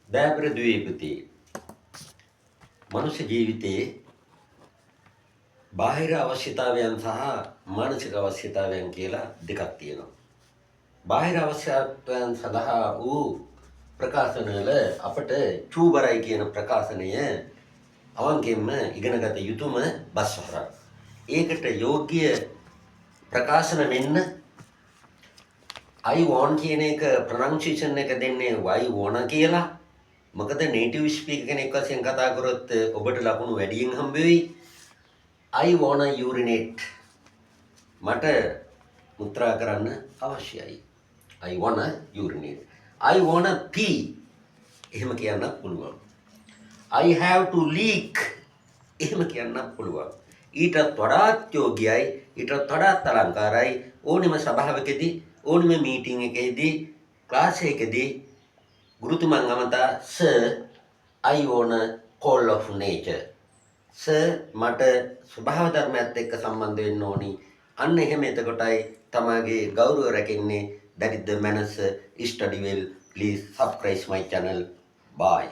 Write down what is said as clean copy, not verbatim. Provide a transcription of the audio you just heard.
දෑබර ද්වීපති මනුෂ්‍ය ජීවිතයේ බාහිර අවශ්‍යතාවයන් සහ මානසික අවශ්‍යතාවයන් කියලා දෙකක් තියෙනවා. බාහිර අවශ්‍යතාවයන් සඳහා වූ ප්‍රකාශනවල අපට චූබරයි කියන ප්‍රකාශනය අවංකෙන්ම ඉගෙනගත යුතුම බස්වහරක්. ඒකට යෝග්‍ය ප්‍රකාශන වෙන්න I want කියන එක ප්‍රොනන්සියේෂන් එක දෙන්නේ I wanna කියලා. මොකද නේටිව් ස්පීකර් කෙනෙක් වශයෙන් කතා කරොත් ඔබට ලකුණු වැඩියෙන් හම්බ වෙයි. I wanna urinate. මට මුත්‍රා කරන්න අවශ්‍යයි. I wanna urinate. I wanna pee. එහෙම කියන්න පුළුවන්. I have to leak. එහෙම කියන්න පුළුවන්. ඊටත් වඩා යෝග්‍යයි, ඊටත් වඩා අලංකාරයි ඕනෙම සභාවකදී, ඕනෙම මීටින් එකේදී, ක්ලාස් එකකදී ගුරුතුමන් අමතා sir I wanna call of nature. Sir මට ස්වභාව ධර්මයත් එක්ක සම්බන්ධ වෙන්න ඕනි. අන්න එහෙම එතකොටයි තමාගේ ගෞරව රැකෙන්නේ. That is the manners. Study well. Please subscribe my channel. Bye.